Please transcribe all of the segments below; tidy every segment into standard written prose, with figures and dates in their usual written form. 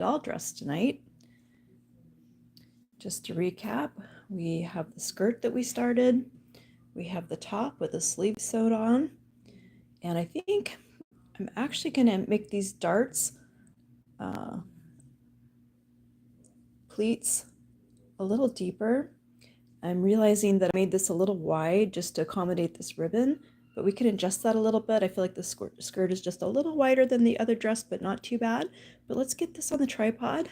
doll dress tonight. Just to recap, we have the skirt that we started, we have the top with the sleeves sewed on, and I think I'm actually going to make these darts pleats a little deeper. I'm realizing that I made this a little wide just to accommodate this ribbon, but we can adjust that a little bit. I feel like the skirt is just a little wider than the other dress, but not too bad. But let's get this on the tripod.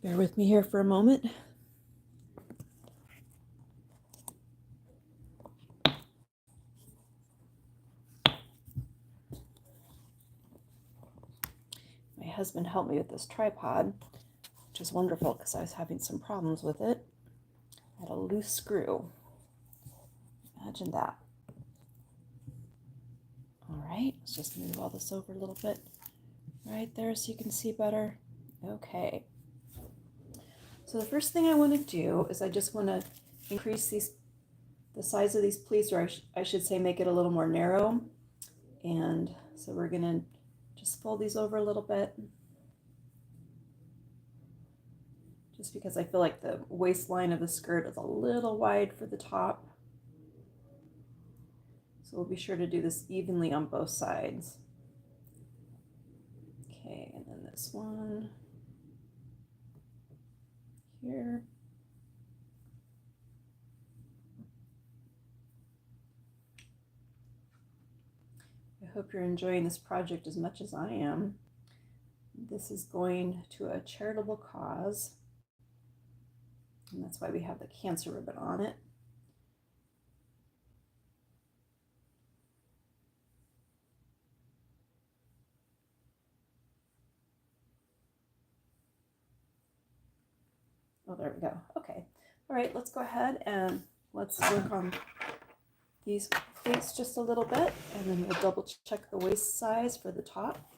Bear with me here for a moment. My husband helped me with this tripod, which is wonderful because I was having some problems with it. I had a loose screw. Imagine that. All right, let's just move all this over a little bit right there so you can see better. Okay. So the first thing I want to do is I just want to increase the size of these pleats, or I should say make it a little more narrow. And so we're going to just fold these over a little bit, just because I feel like the waistline of the skirt is a little wide for the top. So we'll be sure to do this evenly on both sides. Okay, and then this one here. I hope you're enjoying this project as much as I am. This is going to a charitable cause, and that's why we have the cancer ribbon on it. Oh, there we go. Okay. All right, let's go ahead and let's work on these pleats just a little bit, and then we'll double check the waist size for the top.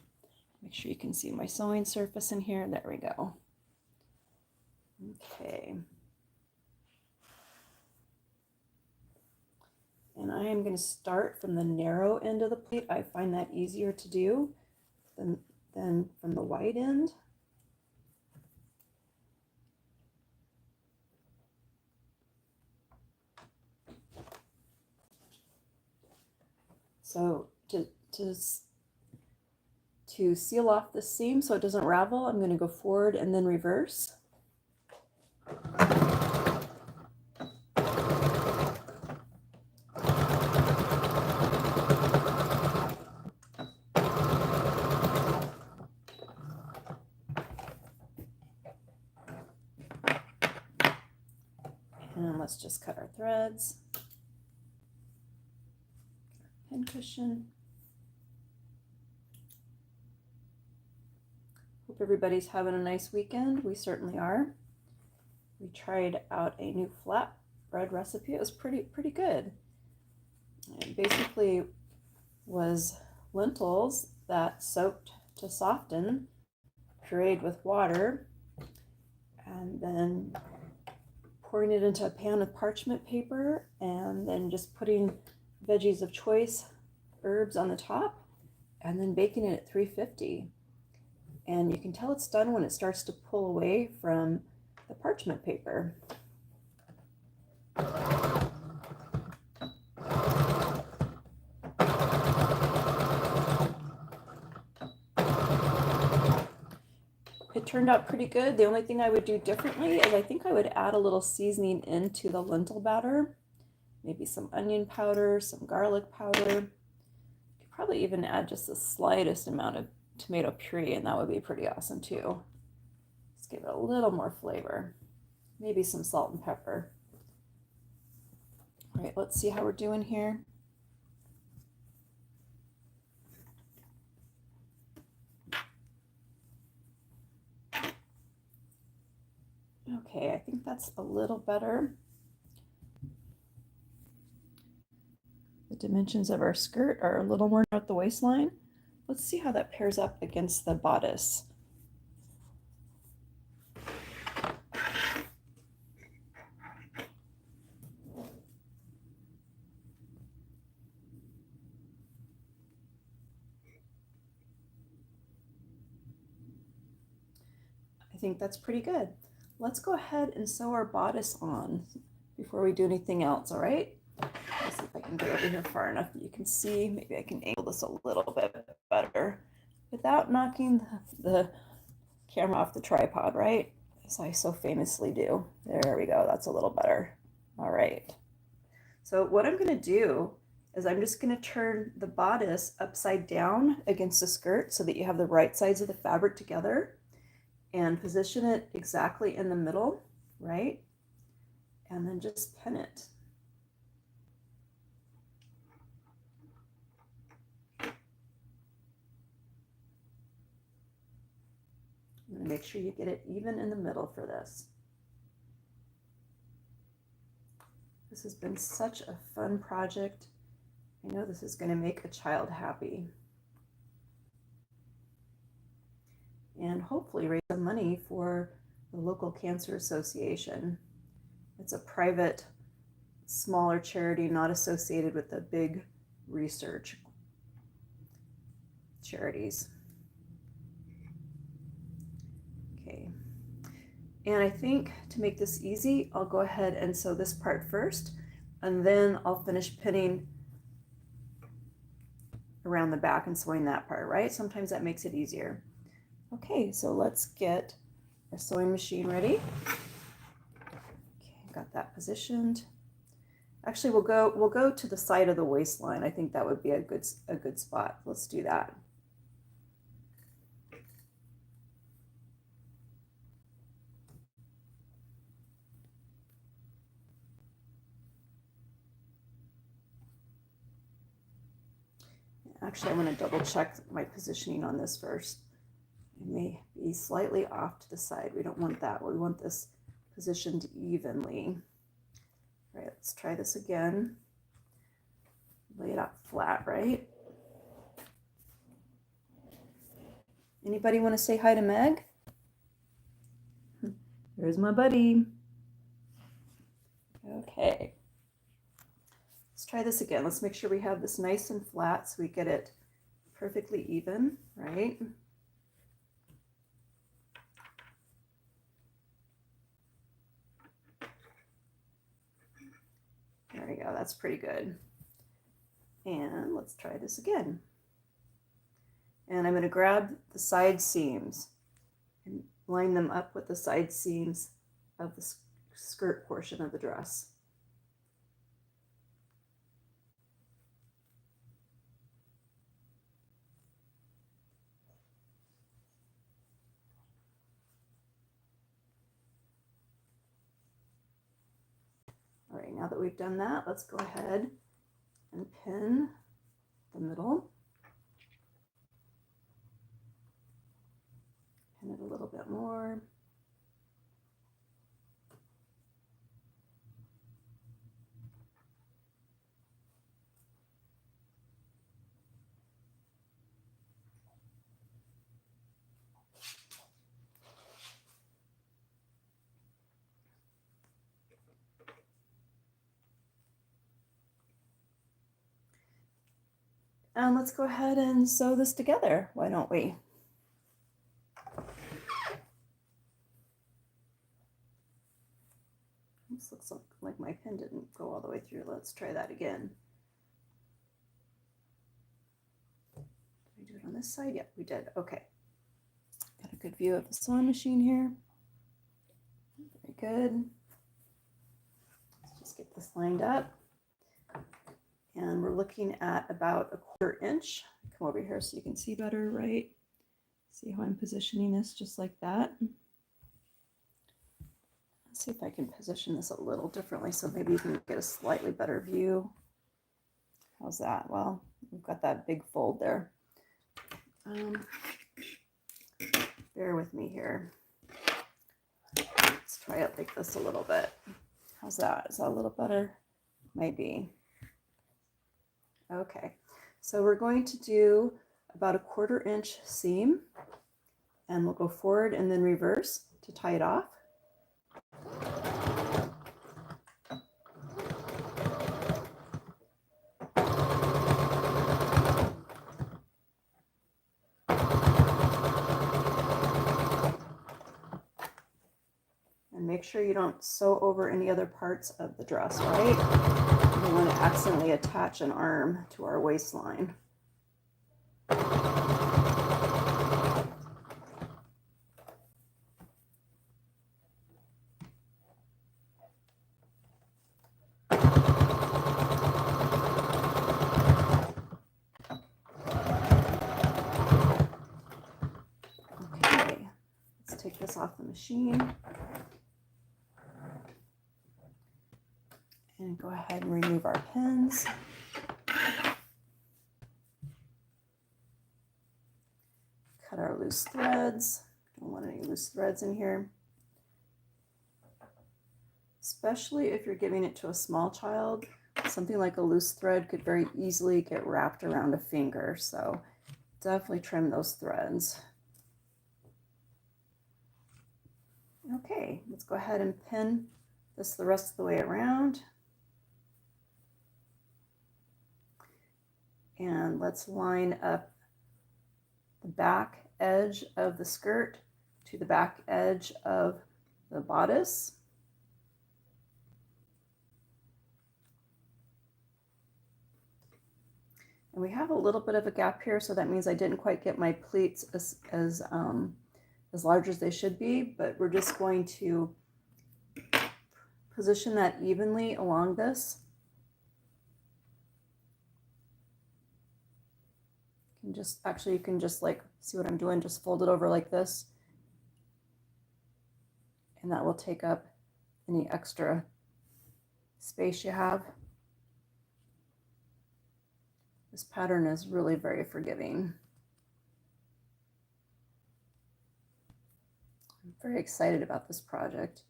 Make sure you can see my sewing surface in here. There we go. Okay. And I am going to start from the narrow end of the pleat. I find that easier to do than from the wide end. So to seal off the seam so it doesn't ravel, I'm going to go forward and then reverse. And let's just cut our threads. Pin cushion. Hope everybody's having a nice weekend. We certainly are. We tried out a new flatbread recipe. It was pretty good. It basically was lentils that soaked to soften, pureed with water, and then pouring it into a pan with parchment paper, and then just putting veggies of choice, herbs on the top, and then baking it at 350. And you can tell it's done when it starts to pull away from the parchment paper. It turned out pretty good. The only thing I would do differently is I think I would add a little seasoning into the lentil batter. Maybe some onion powder, some garlic powder. You could probably even add just the slightest amount of tomato puree, and that would be pretty awesome too. Let's give it a little more flavor. Maybe some salt and pepper. All right, let's see how we're doing here. Okay, I think that's a little better. The dimensions of our skirt are a little more at the waistline. Let's see how that pairs up against the bodice. think that's pretty good. Let's go ahead and sew our bodice on before we do anything else, all right? Let's see if I can get over here far enough that you can see. Maybe I can angle this a little bit better without knocking the camera off the tripod, right? As I so famously do. There we go, that's a little better. All right. So what I'm gonna do is I'm just gonna turn the bodice upside down against the skirt so that you have the right sides of the fabric together, and position it exactly in the middle, right? And then just pin it. I'm gonna make sure you get it even in the middle for this. This has been such a fun project. I know this is gonna make a child happy. And hopefully raise some money for the local cancer association. It's a private, smaller charity not associated with the big research charities. Okay, and I think to make this easy, I'll go ahead and sew this part first, and then I'll finish pinning around the back and sewing that part, right? Sometimes that makes it easier. Okay, so let's get our sewing machine ready. Okay, got that positioned. Actually, we'll go to the side of the waistline. I think that would be a good spot. Let's do that. Actually, I'm going to double check my positioning on this first. It may be slightly off to the side. We don't want that. We want this positioned evenly. All right, let's try this again. Lay it out flat, right? Anybody want to say hi to Meg? There's my buddy. Okay. Let's try this again. Let's make sure we have this nice and flat so we get it perfectly even, right? There we go, that's pretty good. And let's try this again. And I'm going to grab the side seams and line them up with the side seams of the skirt portion of the dress. All right, now that we've done that, let's go ahead and pin the middle. Pin it a little bit more. And let's go ahead and sew this together, why don't we? This looks like my pin didn't go all the way through. Let's try that again. Did we do it on this side? Yep, we did. Okay. Got a good view of the sewing machine here. Very good. Let's just get this lined up. And we're looking at about a 1/4 inch. Come over here so you can see better, right? See how I'm positioning this just like that. Let's see if I can position this a little differently so maybe you can get a slightly better view. How's that? Well, we've got that big fold there. Bear with me here. Let's try it like this a little bit. How's that? Is that a little better? Maybe. Okay, so we're going to do about a 1/4 inch seam, and we'll go forward and then reverse to tie it off. make sure you don't sew over any other parts of the dress, right? You don't want to accidentally attach an arm to our waistline. Okay, let's take this off the machine. And go ahead and remove our pins. Cut our loose threads. Don't want any loose threads in here. Especially if you're giving it to a small child, something like a loose thread could very easily get wrapped around a finger. So definitely trim those threads. Okay, let's go ahead and pin this the rest of the way around. And let's line up the back edge of the skirt to the back edge of the bodice. And we have a little bit of a gap here, so that means I didn't quite get my pleats as large as they should be, but we're just going to position that evenly along this. You can just like, see what I'm doing, just fold it over like this. And that will take up any extra space you have. This pattern is really very forgiving. I'm very excited about this project.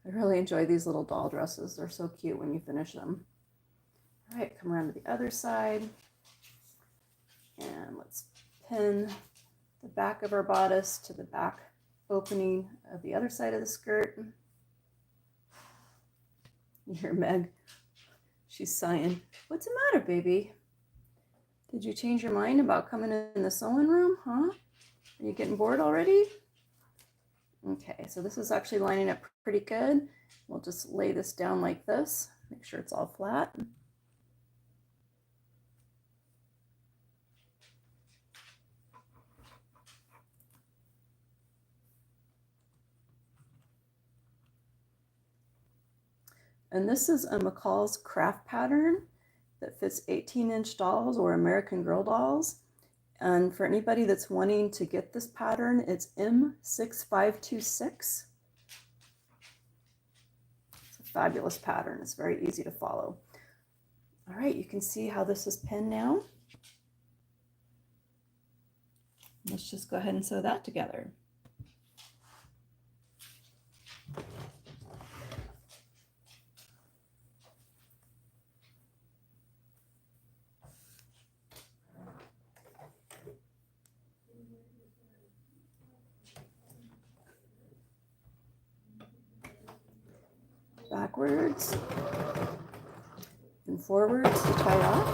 I really enjoy these little doll dresses. They're so cute when you finish them. All right, come around to the other side. And let's pin the back of our bodice to the back opening of the other side of the skirt. You hear Meg, she's sighing. What's the matter, baby? Did you change your mind about coming in the sewing room, huh? Are you getting bored already? Okay, so this is actually lining up pretty good. We'll just lay this down like this, make sure it's all flat. And this is a McCall's craft pattern that fits 18-inch dolls or American Girl dolls. And for anybody that's wanting to get this pattern, it's M6526. It's a fabulous pattern. It's very easy to follow. All right, you can see how this is pinned now. Let's just go ahead and sew that together. Backwards and forwards to tie it off.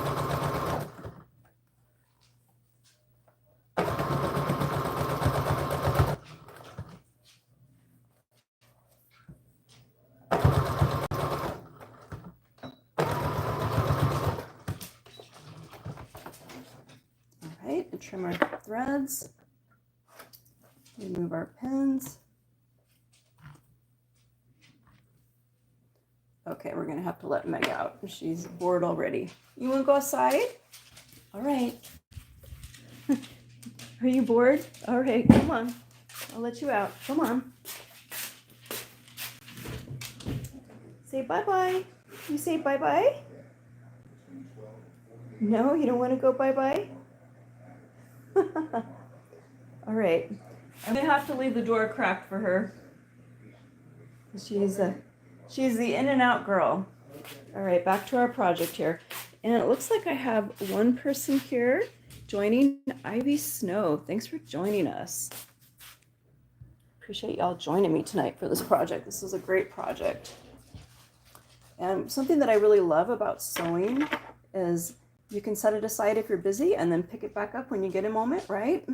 All right, and trim our threads. Remove our pins. Okay, we're gonna have to let Meg out. She's bored already. You wanna go outside? All right. Are you bored? All right, come on. I'll let you out. Come on. Say bye-bye. You say bye-bye? No, you don't want to go bye-bye? All right. I'm gonna have to leave the door cracked for her. She's the in and out girl. All right, back to our project here. And it looks like I have one person here joining, Ivy Snow. Thanks for joining us. Appreciate y'all joining me tonight for this project. This is a great project. And something that I really love about sewing is you can set it aside if you're busy and then pick it back up when you get a moment, right?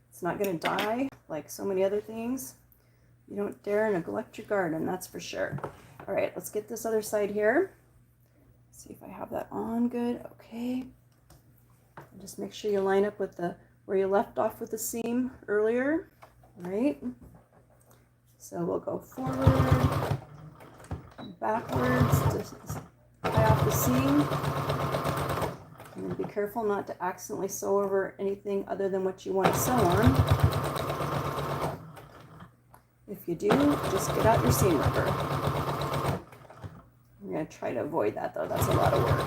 It's not gonna die like so many other things. You don't dare neglect your garden, that's for sure. All right, let's get this other side here. See if I have that on good. Okay. And just make sure you line up with the where you left off with the seam earlier. All right. So we'll go forward, backwards to tie off the seam. And be careful not to accidentally sew over anything other than what you want to sew on. If you do, just get out your seam ripper. I'm going to try to avoid that though, that's a lot of work.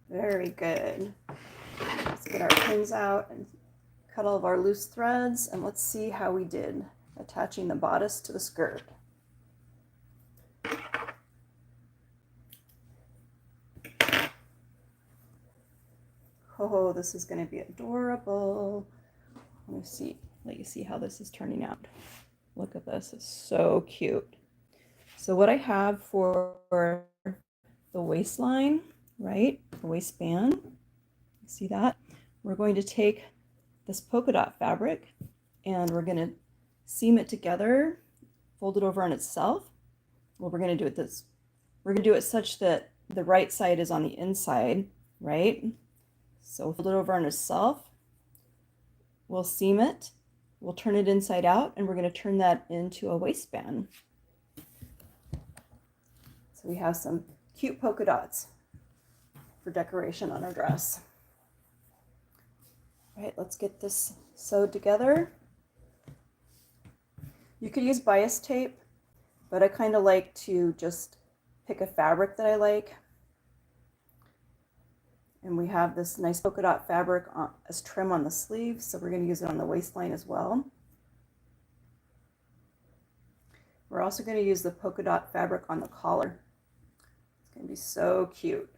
Very good. Let's get our pins out and cut all of our loose threads, and let's see how we did attaching the bodice to the skirt. Oh, this is going to be adorable. Let me see, let you see how this is turning out. Look at this, it's so cute. So what I have for the waistline, right, the waistband, see that? We're going to take this polka dot fabric and we're going to seam it together, fold it over on itself. Well, we're going to do it this, we're going to do it such that the right side is on the inside, right? So fold it over on itself. We'll seam it, we'll turn it inside out, and we're going to turn that into a waistband. So we have some cute polka dots for decoration on our dress. All right, let's get this sewed together. You could use bias tape, but I kind of like to just pick a fabric that I like. And we have this nice polka dot fabric as trim on the sleeves, so we're going to use it on the waistline as well. We're also going to use the polka dot fabric on the collar. It's going to be so cute.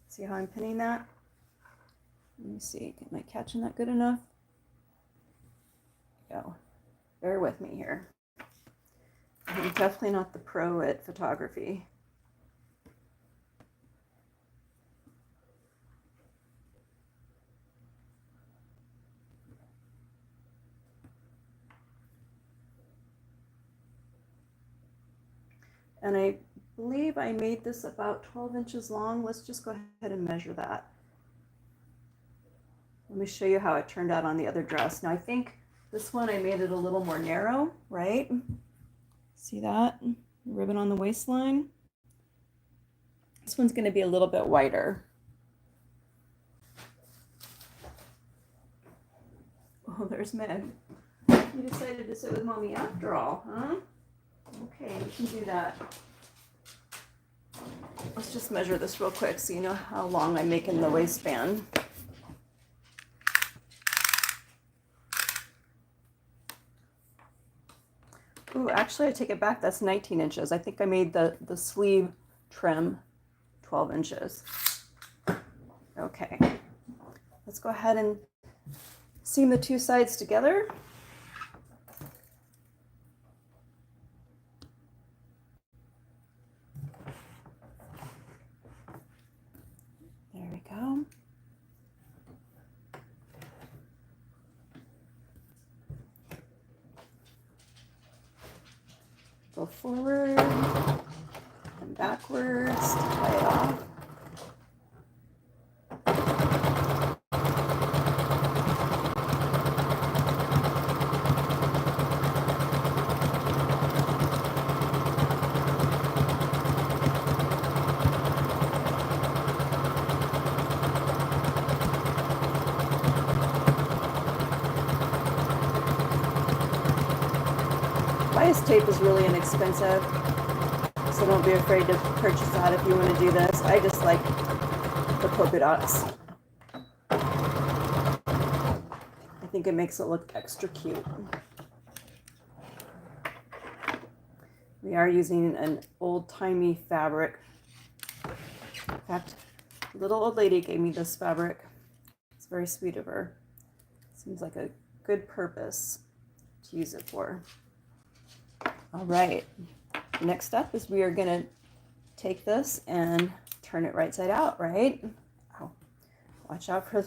See how I'm pinning that? Let me see, am I catching that good enough? Go. Bear with me here. I'm definitely not the pro at photography. And I believe I made this about 12 inches long. Let's just go ahead and measure that. Let me show you how it turned out on the other dress. Now I think this one I made it a little more narrow, right? See that? Ribbon on the waistline. This one's going to be a little bit wider. Oh, there's Meg. You decided to sit with Mommy after all, huh? Okay, we can do that. Let's just measure this real quick so you know how long I'm making the waistband. Ooh, actually I take it back, that's 19 inches. I think I made the sleeve trim 12 inches. Okay, let's go ahead and seam the two sides together. There we go. Go forward and backwards to tie it off. Bias tape is really inexpensive, so don't be afraid to purchase that if you want to do this. I just like the polka dots. I think it makes it look extra cute. We are using an old-timey fabric. In fact, a little old lady gave me this fabric. It's very sweet of her. Seems like a good purpose to use it for. All right, The next step is we are going to take this and turn it right side out, right? Oh, watch out for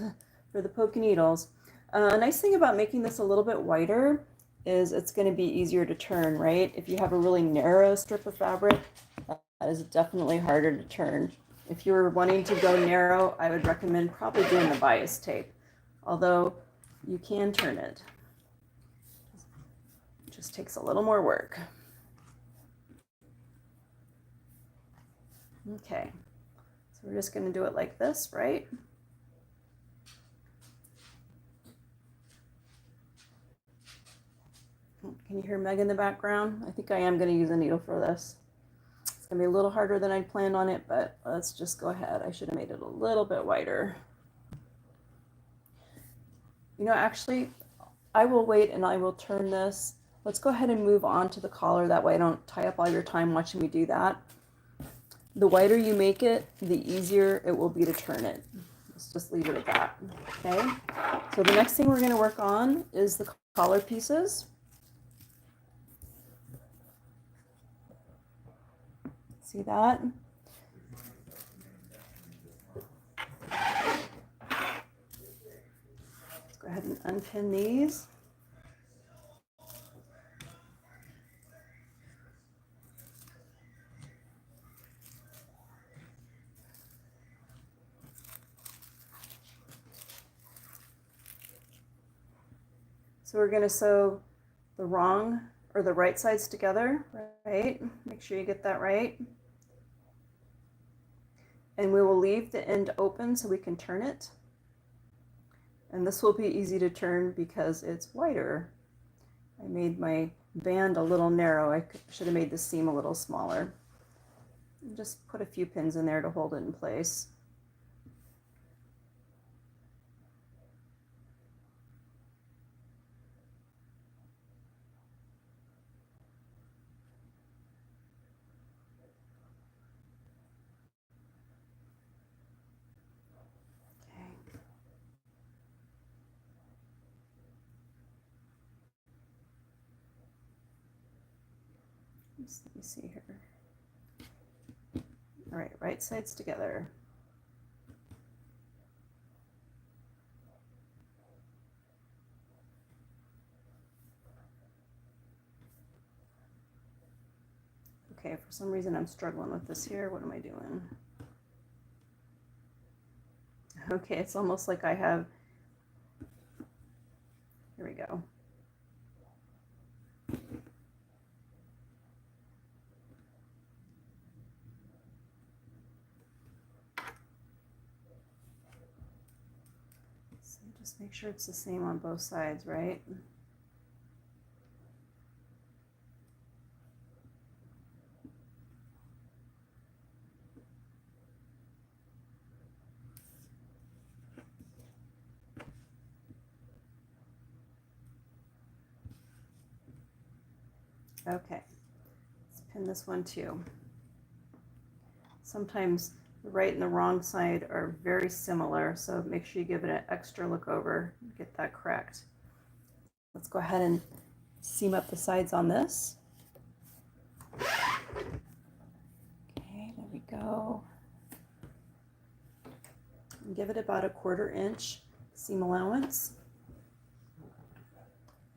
the poking needles. A nice thing about making this a little bit wider is it's going to be easier to turn, right? If you have a really narrow strip of fabric, that is definitely harder to turn. If you're wanting to go narrow, I would recommend probably doing the bias tape, although you can turn it. It just takes a little more work. Okay, so we're just going to do it like this, right? Can you hear Meg in the background? I think I am going to use a needle for this. It's going to be a little harder than I'd planned on it, but let's just go ahead. I should have made it a little bit wider. You know, actually, I will wait and I will turn this. Let's go ahead and move on to the collar. That way I don't tie up all your time watching me do that. The wider you make it, the easier it will be to turn it. Let's just leave it at that. Okay. So the next thing we're going to work on is the collar pieces. See that? Let's go ahead and unpin these. So we're going to sew the wrong or the right sides together, right? Make sure you get that right. And we will leave the end open so we can turn it. And this will be easy to turn because it's wider. I made my band a little narrow. I should have made the seam a little smaller. And just put a few pins in there to hold it in place. Let me see here. All right, right sides together. Okay, for some reason I'm struggling with this here. What am I doing? Okay, it's almost like I have, here we go. So just make sure it's the same on both sides, right? Okay, let's pin this one too. Sometimes the right and the wrong side are very similar, so make sure you give it an extra look over, get that correct. Let's go ahead and seam up the sides on this. Okay, there we go. And give it about a 1/4 inch seam allowance.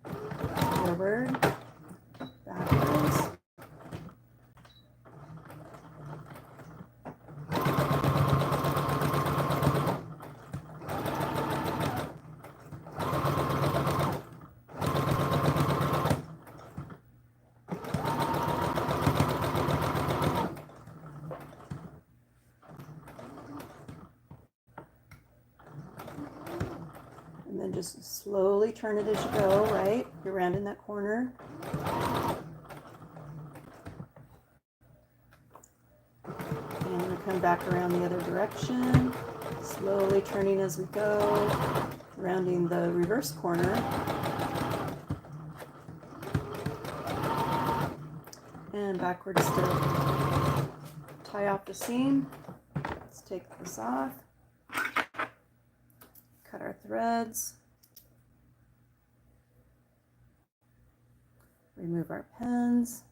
Forward, backwards. And then just slowly turn it as you go, right? You're rounding that corner. And we're come back around the other direction, slowly turning as we go, rounding the reverse corner. And backward still. Tie off the seam. Let's take this off. Cut our threads. Remove our pins.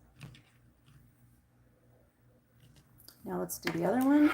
Now let's do the other one.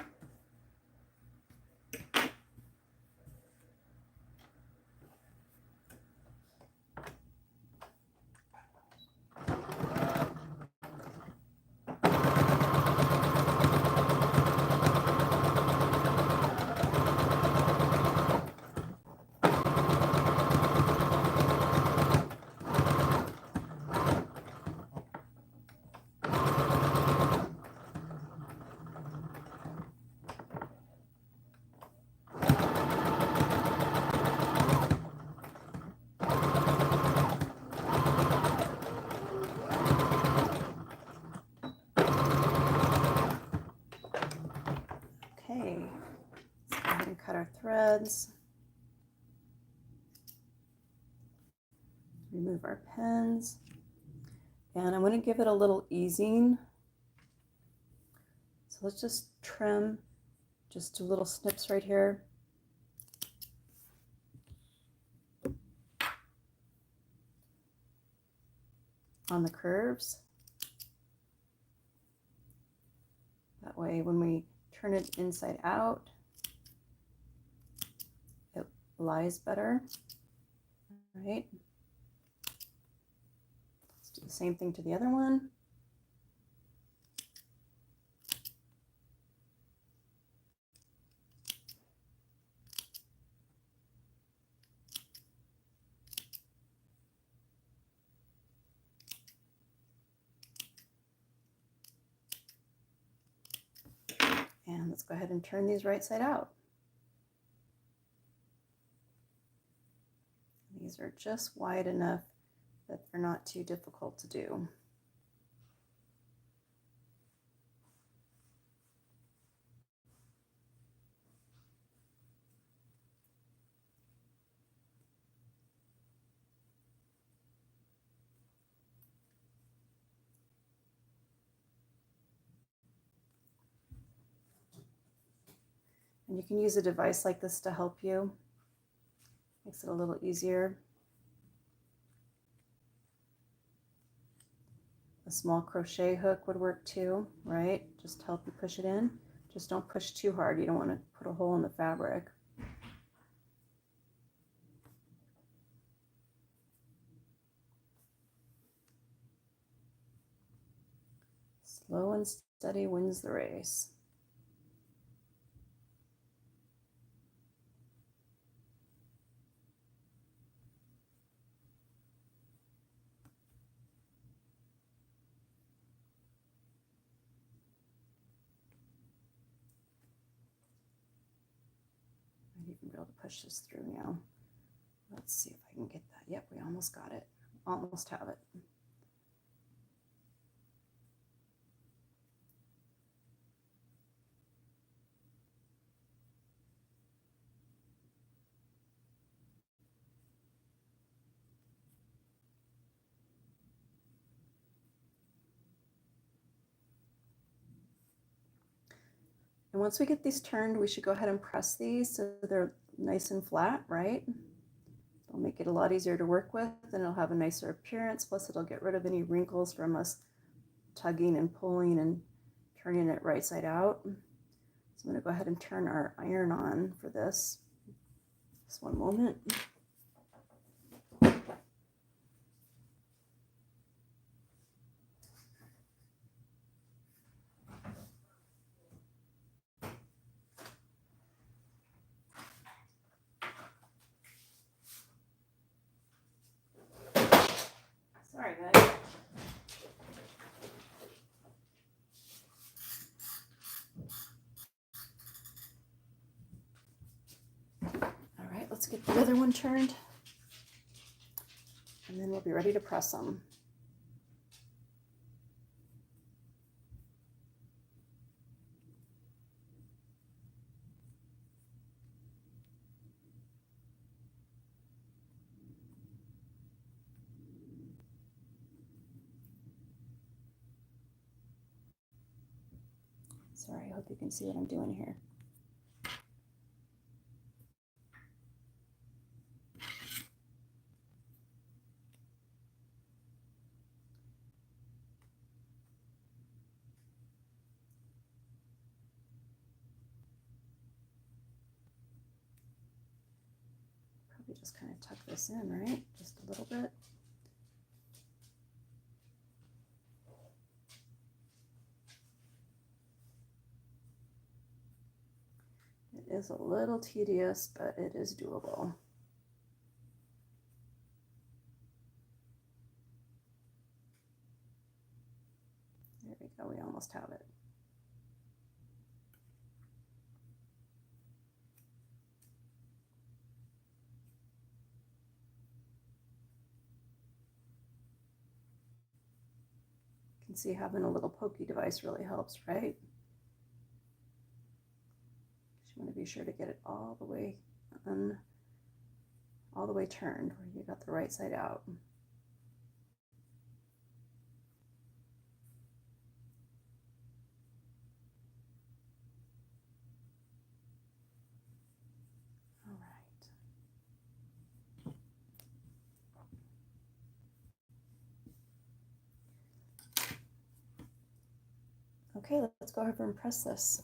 Okay, let's go ahead and cut our threads. Remove our pins. And I'm going to give it a little easing. So let's just trim, just do little snips right here. On the curves. That way when we turn it inside out, it lies better. All right. Let's do the same thing to the other one. And let's go ahead and turn these right side out. These are just wide enough that they're not too difficult to do. And you can use a device like this to help you. Makes it a little easier. A small crochet hook would work too, right? Just help you push it in. Just don't push too hard. You don't want to put a hole in the fabric. Slow and steady wins the race. Might even be able to push this through now. Let's see if I can get that. Yep, we almost got it. Almost have it. And once we get these turned, we should go ahead and press these so they're nice and flat, right? It'll make it a lot easier to work with, and it'll have a nicer appearance. Plus it'll get rid of any wrinkles from us tugging and pulling and turning it right side out. So I'm going to go ahead and turn our iron on for this. Just one moment. Sorry, guys. All right, let's get the other one turned, and then we'll be ready to press them. Sorry, I hope you can see what I'm doing here. just kind of tuck this in, right? Just a little bit. It is a little tedious, but it is doable. There we go, we almost have it. You can see having a little pokey device really helps, right? You want to be sure to get it all the way turned, where you got the right side out. All right. Okay, let's go over and press this.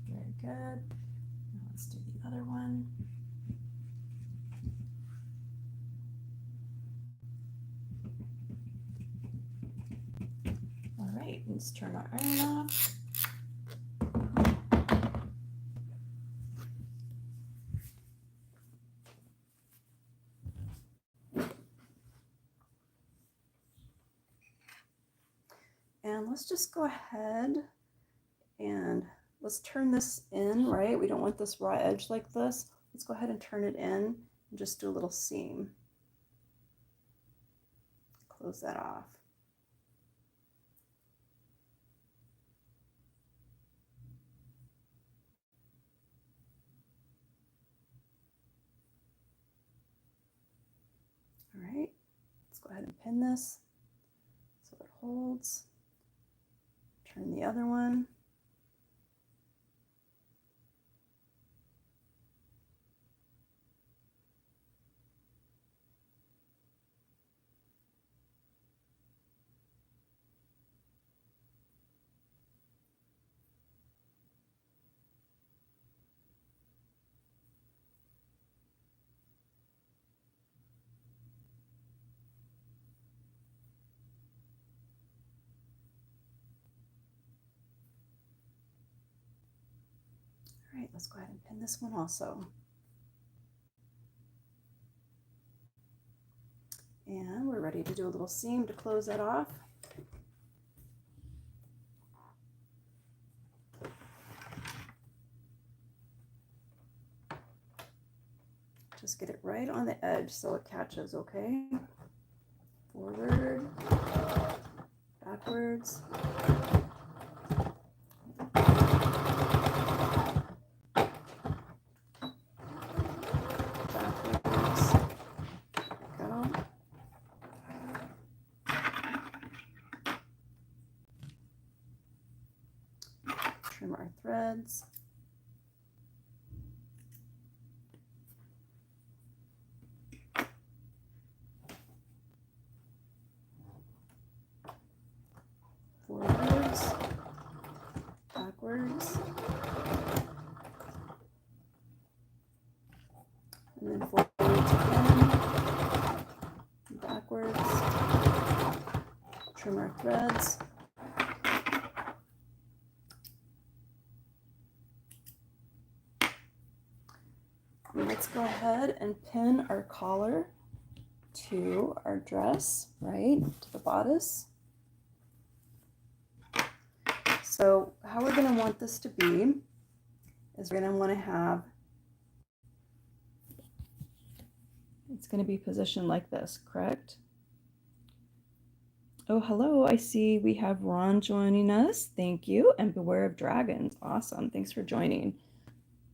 Very good. Now let's do the other one. All right, let's turn our iron off. And let's just go ahead and let's turn this in, right? We don't want this raw edge like this. Let's go ahead and turn it in and just do a little seam. Close that off. All right, let's go ahead and pin this so it holds. Turn the other one. All right, let's go ahead and pin this one also. And we're ready to do a little seam to close that off. Just get it right on the edge so it catches, okay? Forward, backwards. Trim our threads. Forwards, backwards, and then forwards again, backwards, trim our threads. Let's go ahead and pin our collar to our dress, right, to the bodice. So how we're going to want this to be is we're going to want to have, it's going to be positioned like this, correct? Oh, hello, I see we have Ron joining us. Thank you. And Beware of Dragons. Awesome. Thanks for joining.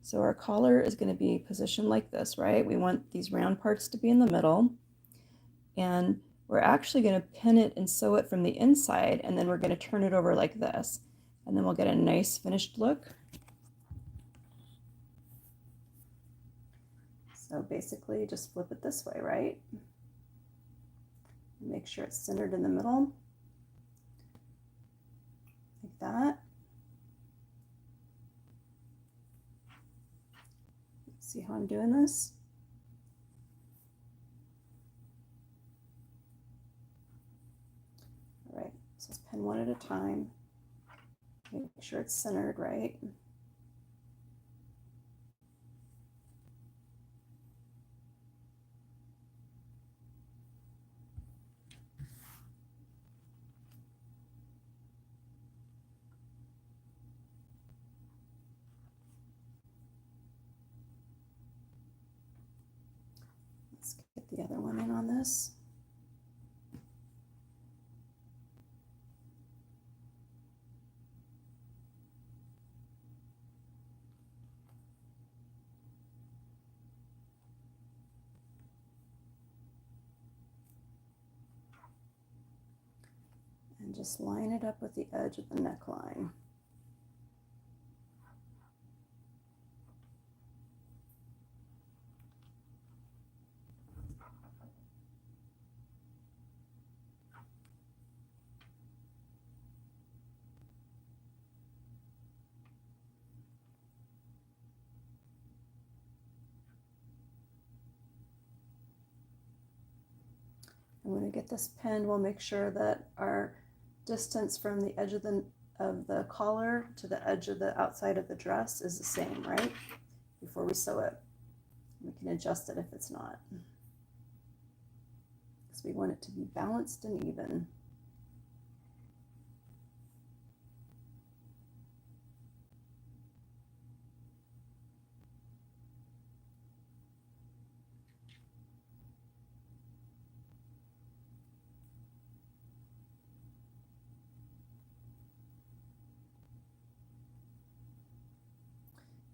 So our collar is going to be positioned like this, right? We want these round parts to be in the middle. And we're actually going to pin it and sew it from the inside, and then we're going to turn it over like this, and then we'll get a nice finished look. So basically just flip it this way, right? Make sure it's centered in the middle, like that. See how I'm doing this? All right, so let's pin one at a time. Make sure it's centered, right? Let's get the other one in on this. And just line it up with the edge of the neckline. And when we get this pinned, we'll make sure that our distance from the edge of the collar to the edge of the outside of the dress is the same, right? Before we sew it. We can adjust it if it's not, because we want it to be balanced and even.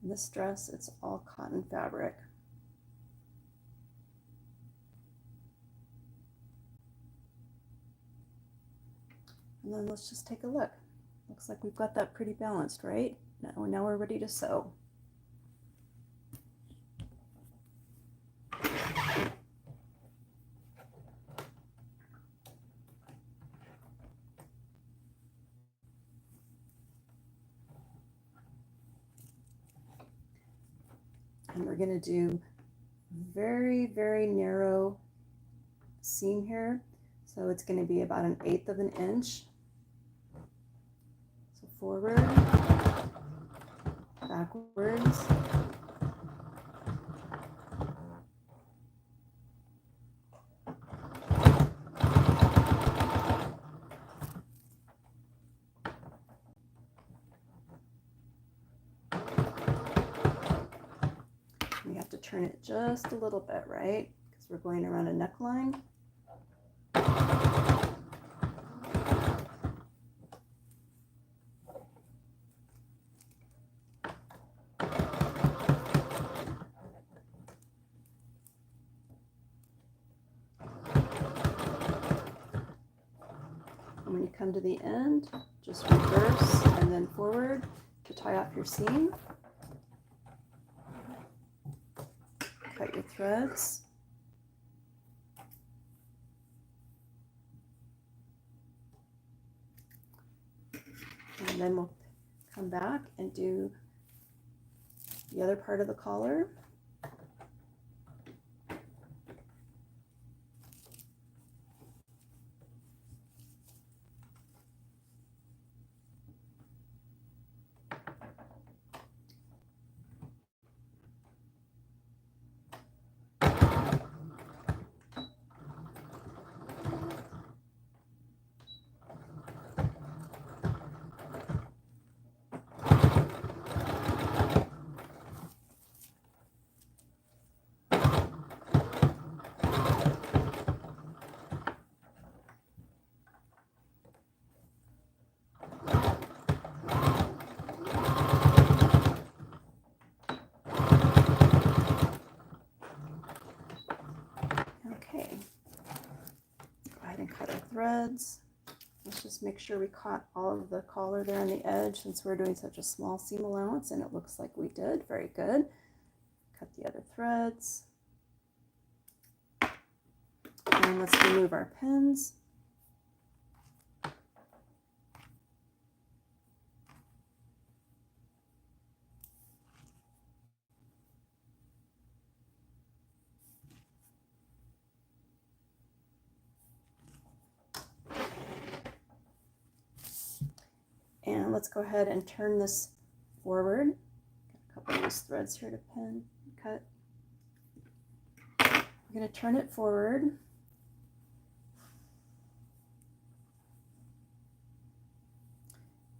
In this dress, it's all cotton fabric. And then let's just take a look. Looks like we've got that pretty balanced, right? Now we're ready to sew. And we're going to do very, very narrow seam here. So it's going to be about 1/8 of an inch. So forward, backwards, we have to turn it just a little bit, right? Because we're going around a neckline. And when you come to the end, just reverse and then forward to tie off your seam. Cut your threads. And then we'll come back and do the other part of the collar. threads. Let's just make sure we caught all of the collar there on the edge since we're doing such a small seam allowance, and it looks like we did. Very good. Cut the other threads. And let's remove our pins. And let's go ahead and turn this forward. Got a couple of loose threads here to pin, cut. We're going to turn it forward.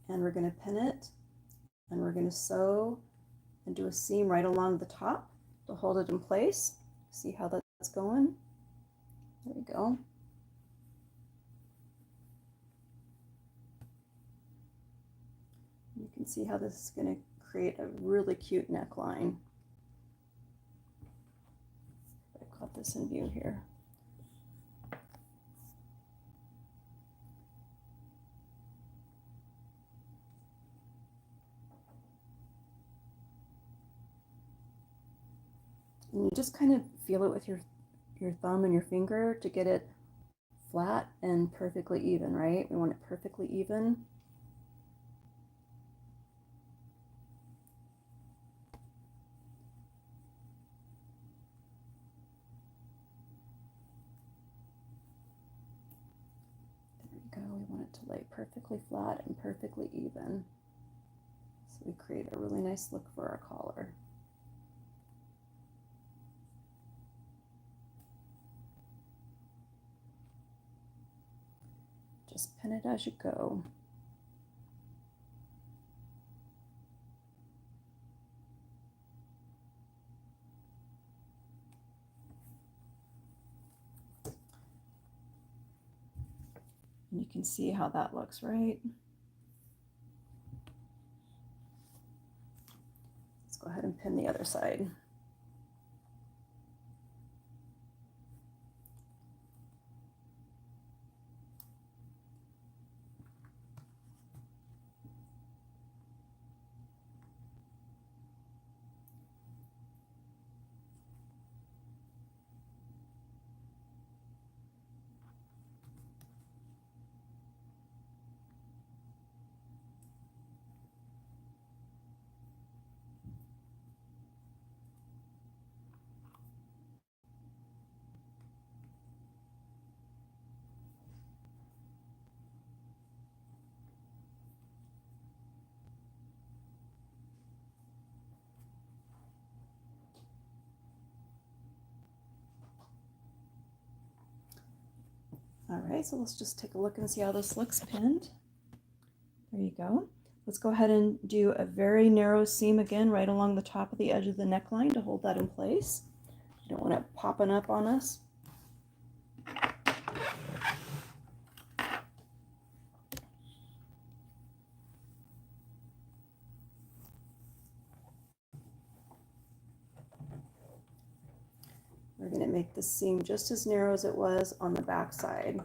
And we're going to pin it, and we're going to sew and do a seam right along the top to hold it in place. See how that's going? There we go. You can see how this is going to create a really cute neckline. I caught this in view here. And you just kind of feel it with your thumb and your finger to get it flat and perfectly even, right? We want it perfectly even. There we go. We want it to lay perfectly flat and perfectly even. So we create a really nice look for our collar. Just pin it as you go. And you can see how that looks, right? Let's go ahead and pin the other side. All right, so let's just take a look and see how this looks pinned. There you go. Let's go ahead and do a very narrow seam again right along the top of the edge of the neckline to hold that in place. You don't want it popping up on us. We're going to make the seam just as narrow as it was on the back side.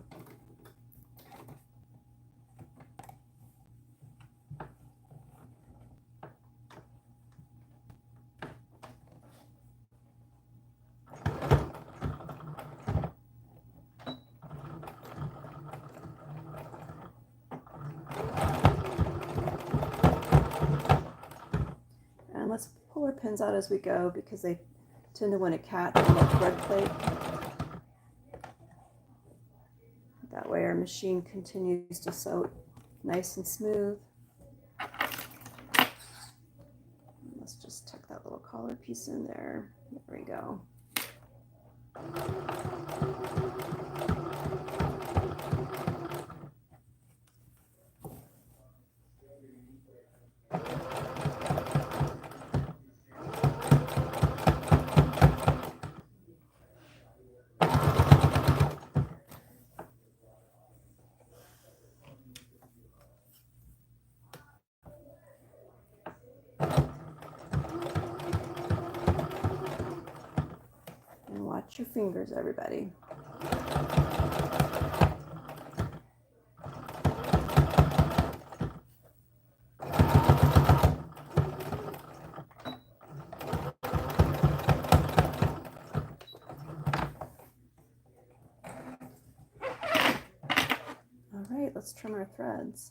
And let's pull our pins out as we go because they tend to want to catch on the thread plate. That way our machine continues to sew nice and smooth. Let's just tuck that little collar piece in there. There we go. Watch your fingers, everybody. let's trim our threads.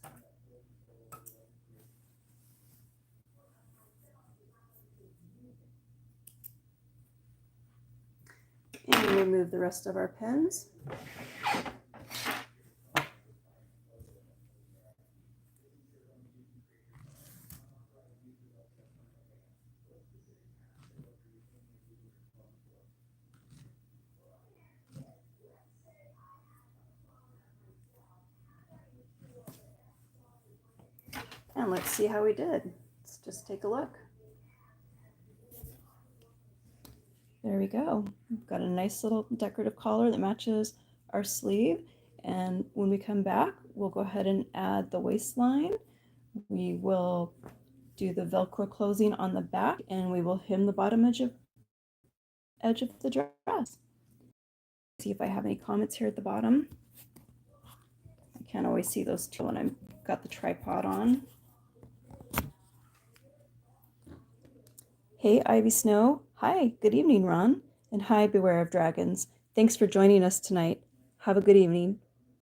And remove the rest of our pins. And let's see how we did. Let's just take a look. There we go. We've got a nice little decorative collar that matches our sleeve. And when we come back, we'll go ahead and add the waistline. We will do the Velcro closing on the back, and we will hem the bottom edge of the dress. See if I have any comments here at the bottom. I can't always see those two when I've got the tripod on. Hey, Ivy Snow. Hi, good evening, Ron. And hi, Beware of Dragons. Thanks for joining us tonight. Have a good evening.